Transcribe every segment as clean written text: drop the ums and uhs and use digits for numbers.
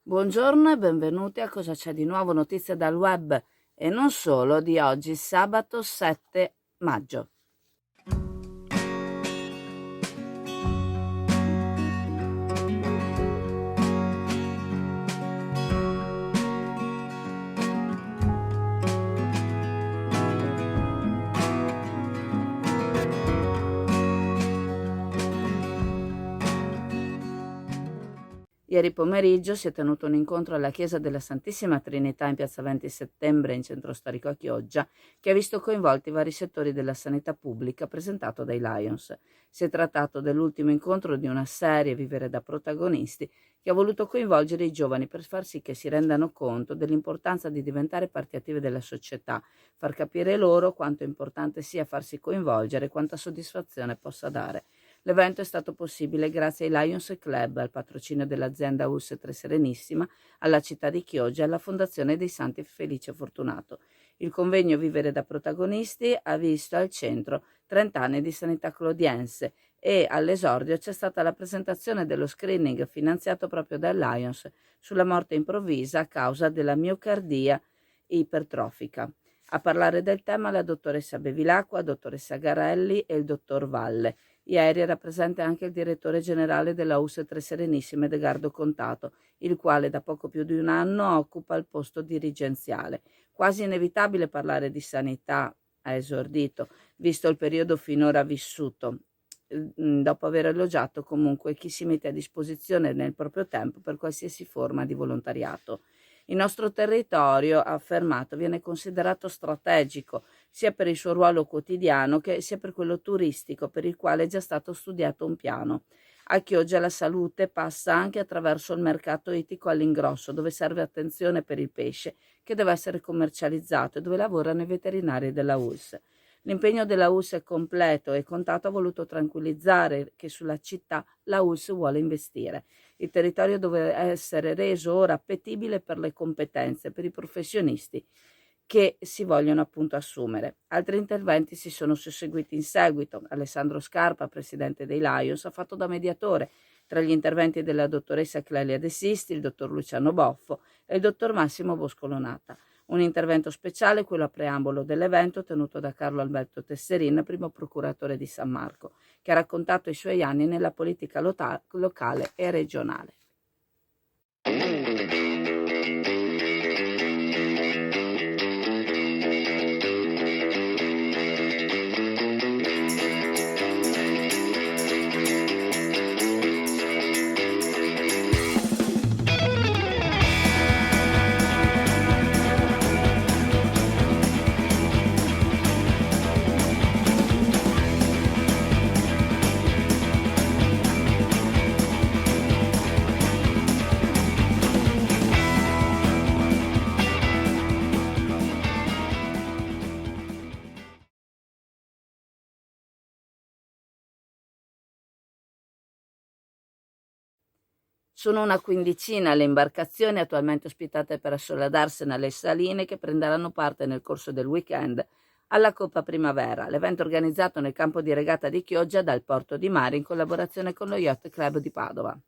Buongiorno e benvenuti a Cosa c'è di nuovo, notizie dal web e non solo di oggi, sabato 7 maggio. Ieri pomeriggio si è tenuto un incontro alla chiesa della Santissima Trinità in piazza 20 settembre in centro storico a Chioggia, che ha visto coinvolti vari settori della sanità pubblica presentato dai Lions. Si è trattato dell'ultimo incontro di una serie Vivere da protagonisti che ha voluto coinvolgere i giovani per far sì che si rendano conto dell'importanza di diventare parti attive della società, far capire loro quanto importante sia farsi coinvolgere e quanta soddisfazione possa dare. L'evento è stato possibile grazie ai Lions Club, al patrocinio dell'azienda US Tre Serenissima, alla città di Chioggia e alla Fondazione dei Santi Felice e Fortunato. Il convegno Vivere da protagonisti ha visto al centro 30 anni di sanità clodiense e all'esordio c'è stata la presentazione dello screening finanziato proprio dal Lions sulla morte improvvisa a causa della miocardia ipertrofica. A parlare del tema la dottoressa Bevilacqua, dottoressa Garelli e il dottor Valle. Ieri era presente anche il direttore generale della US Tre Serenissime, Edgardo Contato, il quale da poco più di un anno occupa il posto dirigenziale. Quasi inevitabile parlare di sanità, ha esordito, visto il periodo finora vissuto, dopo aver elogiato comunque chi si mette a disposizione nel proprio tempo per qualsiasi forma di volontariato. Il nostro territorio, ha affermato, viene considerato strategico sia per il suo ruolo quotidiano che sia per quello turistico, per il quale è già stato studiato un piano. A Chioggia la salute passa anche attraverso il mercato ittico all'ingrosso, dove serve attenzione per il pesce, che deve essere commercializzato e dove lavorano i veterinari della ULSS. L'impegno della ULSS è completo e Contato ha voluto tranquillizzare che sulla città la ULSS vuole investire. Il territorio deve essere reso ora appetibile per le competenze, per i professionisti che si vogliono appunto assumere. Altri interventi si sono susseguiti in seguito. Alessandro Scarpa, presidente dei Lions, ha fatto da mediatore tra gli interventi della dottoressa Clelia De Sisti, il dottor Luciano Boffo e il dottor Massimo Boscolonata. Un intervento speciale, quello a preambolo dell'evento, tenuto da Carlo Alberto Tesserin, primo procuratore di San Marco, che ha raccontato i suoi anni nella politica locale e regionale. Sono una quindicina le imbarcazioni attualmente ospitate presso la Darsena Saline che prenderanno parte nel corso del weekend alla Coppa Primavera, l'evento organizzato nel campo di regata di Chioggia dal Porto di Mare in collaborazione con lo Yacht Club di Padova.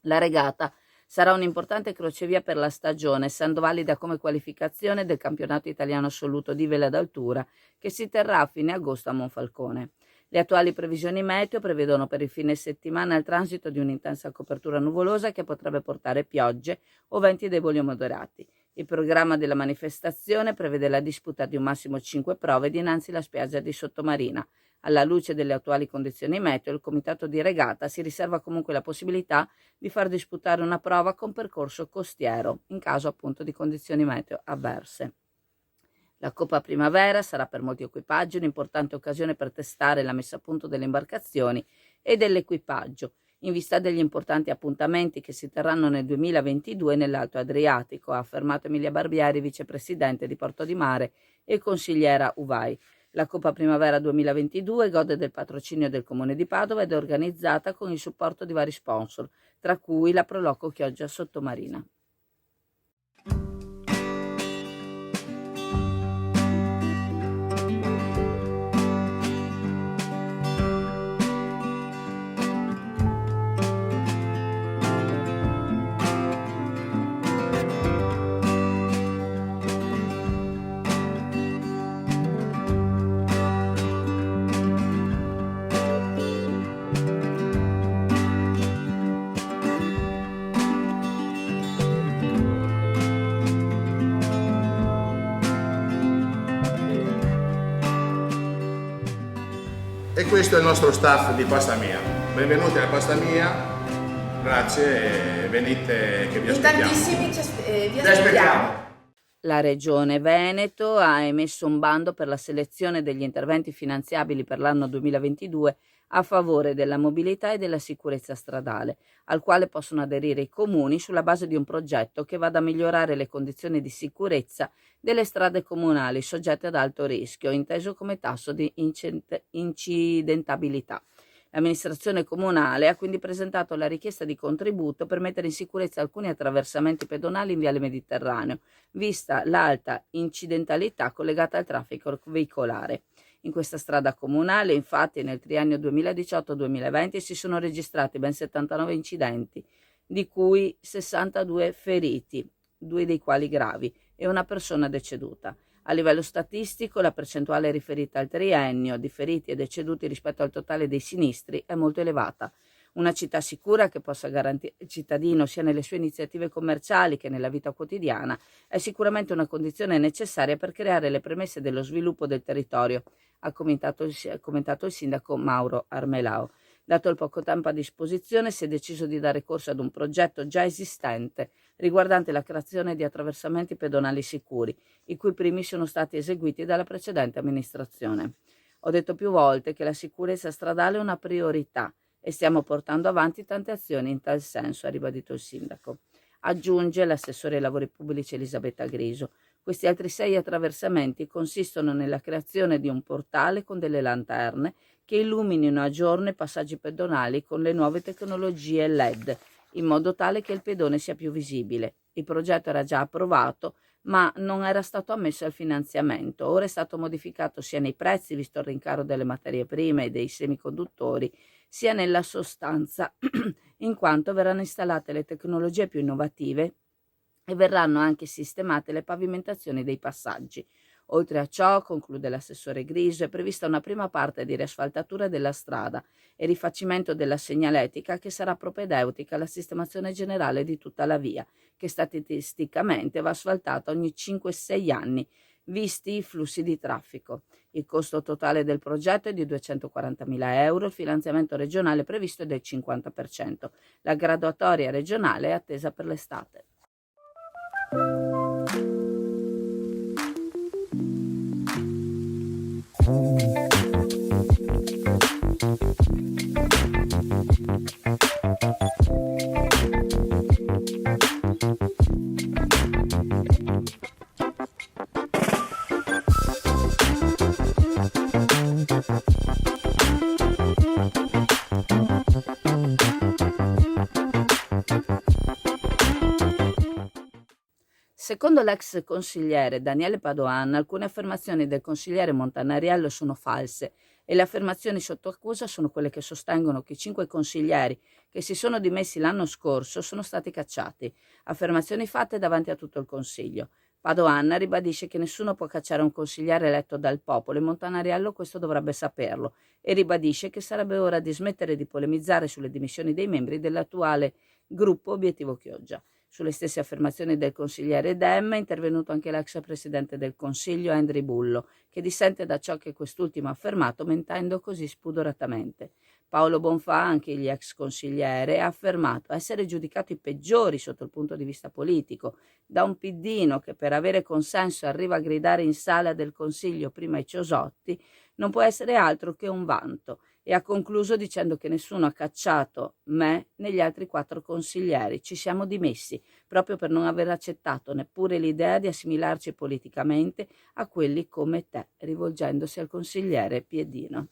La regata sarà un importante crocevia per la stagione, essendo valida come qualificazione del campionato italiano assoluto di vela d'altura che si terrà a fine agosto a Monfalcone. Le attuali previsioni meteo prevedono per il fine settimana il transito di un'intensa copertura nuvolosa che potrebbe portare piogge o venti deboli o moderati. Il programma della manifestazione prevede la disputa di un massimo 5 prove dinanzi alla spiaggia di Sottomarina. Alla luce delle attuali condizioni meteo, il comitato di regata si riserva comunque la possibilità di far disputare una prova con percorso costiero, in caso appunto di condizioni meteo avverse. La Coppa Primavera sarà per molti equipaggi un'importante occasione per testare la messa a punto delle imbarcazioni e dell'equipaggio, in vista degli importanti appuntamenti che si terranno nel 2022 nell'Alto Adriatico, ha affermato Emilia Barbieri, vicepresidente di Porto di Mare e consigliera UVAI. La Coppa Primavera 2022 gode del patrocinio del Comune di Padova ed è organizzata con il supporto di vari sponsor, tra cui la Proloco Chioggia Sottomarina. questo è il nostro staff di Pasta Mia. Benvenuti alla Pasta Mia, grazie e venite che vi aspettiamo. In tantissimi vi aspettiamo. La Regione Veneto ha emesso un bando per la selezione degli interventi finanziabili per l'anno 2022 a favore della mobilità e della sicurezza stradale, al quale possono aderire i comuni sulla base di un progetto che vada a migliorare le condizioni di sicurezza delle strade comunali soggette ad alto rischio, inteso come tasso di incidentabilità. L'amministrazione comunale ha quindi presentato la richiesta di contributo per mettere in sicurezza alcuni attraversamenti pedonali in Viale Mediterraneo, vista l'alta incidentalità collegata al traffico veicolare. In questa strada comunale, infatti, nel triennio 2018-2020 si sono registrati ben 79 incidenti, di cui 62 feriti, 2 dei quali gravi, e una persona deceduta. A livello statistico, la percentuale riferita al triennio di feriti e deceduti rispetto al totale dei sinistri è molto elevata. Una città sicura che possa garantire il cittadino sia nelle sue iniziative commerciali che nella vita quotidiana è sicuramente una condizione necessaria per creare le premesse dello sviluppo del territorio, ha commentato il sindaco Mauro Armelao. Dato il poco tempo a disposizione, si è deciso di dare corso ad un progetto già esistente riguardante la creazione di attraversamenti pedonali sicuri, i cui primi sono stati eseguiti dalla precedente amministrazione. Ho detto più volte che la sicurezza stradale è una priorità e stiamo portando avanti tante azioni in tal senso, ha ribadito il sindaco. Aggiunge l'assessore ai lavori pubblici Elisabetta Griso. Questi altri 6 attraversamenti consistono nella creazione di un portale con delle lanterne che illuminino a giorno i passaggi pedonali con le nuove tecnologie LED, in modo tale che il pedone sia più visibile. Il progetto era già approvato, ma non era stato ammesso al finanziamento. Ora è stato modificato sia nei prezzi, visto il rincaro delle materie prime e dei semiconduttori, sia nella sostanza, in quanto verranno installate le tecnologie più innovative e verranno anche sistemate le pavimentazioni dei passaggi. Oltre a ciò, conclude l'assessore Griso, è prevista una prima parte di riasfaltatura della strada e rifacimento della segnaletica che sarà propedeutica alla sistemazione generale di tutta la via, che statisticamente va asfaltata ogni 5-6 anni, visti i flussi di traffico. Il costo totale del progetto è di 240.000 euro, il finanziamento regionale previsto è del 50%. La graduatoria regionale è attesa per l'estate. Secondo l'ex consigliere Daniele Padoan, alcune affermazioni del consigliere Montanariello sono false e le affermazioni sotto accusa sono quelle che sostengono che i 5 consiglieri che si sono dimessi l'anno scorso sono stati cacciati, affermazioni fatte davanti a tutto il Consiglio. Padoan ribadisce che nessuno può cacciare un consigliere eletto dal popolo e Montanariello questo dovrebbe saperlo e ribadisce che sarebbe ora di smettere di polemizzare sulle dimissioni dei membri dell'attuale gruppo Obiettivo Chioggia. Sulle stesse affermazioni del consigliere Dem è intervenuto anche l'ex presidente del Consiglio Andri Bullo, che dissente da ciò che quest'ultimo ha affermato, mentendo così spudoratamente. Paolo Bonfà, anche egli ex consigliere, ha affermato essere giudicato i peggiori sotto il punto di vista politico da un piddino che per avere consenso arriva a gridare in sala del Consiglio prima ai Ciosotti, non può essere altro che un vanto, e ha concluso dicendo che nessuno ha cacciato me né gli altri 4 consiglieri, ci siamo dimessi proprio per non aver accettato neppure l'idea di assimilarci politicamente a quelli come te, rivolgendosi al consigliere Piedino.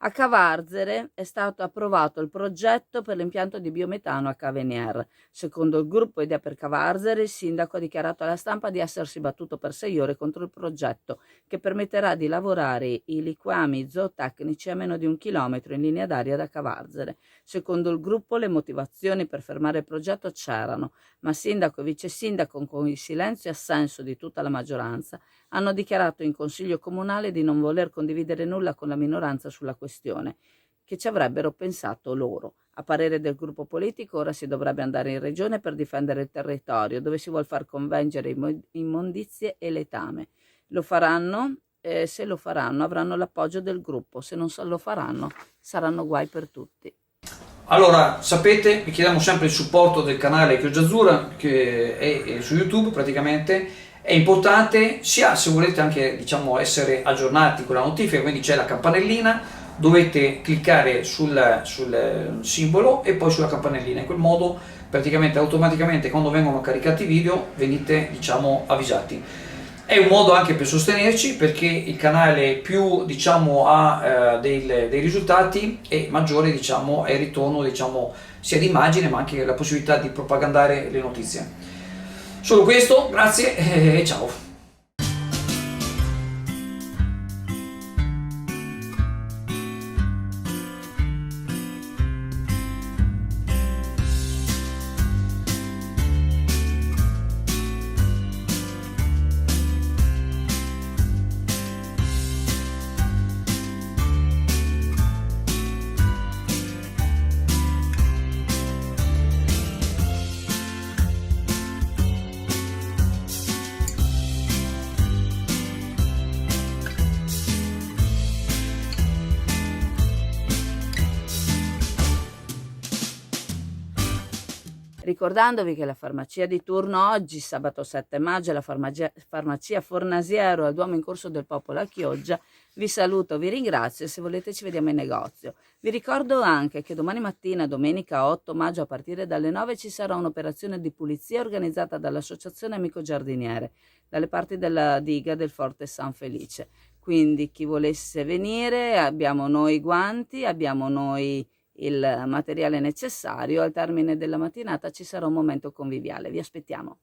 A Cavarzere è stato approvato il progetto per l'impianto di biometano a Cavenier. Secondo il gruppo Idea per Cavarzere, il sindaco ha dichiarato alla stampa di essersi battuto per 6 ore contro il progetto che permetterà di lavorare i liquami zootecnici a meno di 1 chilometro in linea d'aria da Cavarzere. Secondo il gruppo le motivazioni per fermare il progetto c'erano, ma sindaco e vice sindaco, con il silenzio e assenso di tutta la maggioranza, hanno dichiarato in consiglio comunale di non voler condividere nulla con la minoranza sulla questione, che ci avrebbero pensato loro. A parere del gruppo politico, ora si dovrebbe andare in regione per difendere il territorio, dove si vuol far convergere immondizie e letame. Lo faranno? Se lo faranno avranno l'appoggio del gruppo, se non lo faranno saranno guai per tutti. Allora, sapete, vi chiediamo sempre il supporto del canale Chioggia Azzurra, che è su YouTube praticamente. È importante sia se volete anche, diciamo, essere aggiornati con la notifica, quindi c'è la campanellina, dovete cliccare sul simbolo e poi sulla campanellina, in quel modo praticamente automaticamente quando vengono caricati i video venite, diciamo, avvisati. È un modo anche per sostenerci, perché il canale più, diciamo, ha dei risultati e maggiore, diciamo, è il ritorno, diciamo, sia di immagine ma anche la possibilità di propagandare le notizie. Solo questo, grazie e ciao! Ricordandovi che la farmacia di turno oggi, sabato 7 maggio, è la farmacia Fornasiero al Duomo in Corso del Popolo a Chioggia. Vi saluto, vi ringrazio e se volete ci vediamo in negozio. Vi ricordo anche che domani mattina, domenica 8 maggio, a partire dalle 9 ci sarà un'operazione di pulizia organizzata dall'Associazione Amico Giardiniere, dalle parti della diga del Forte San Felice. Quindi chi volesse venire, abbiamo noi guanti, abbiamo noi il materiale necessario. Al termine della mattinata ci sarà un momento conviviale. Vi aspettiamo.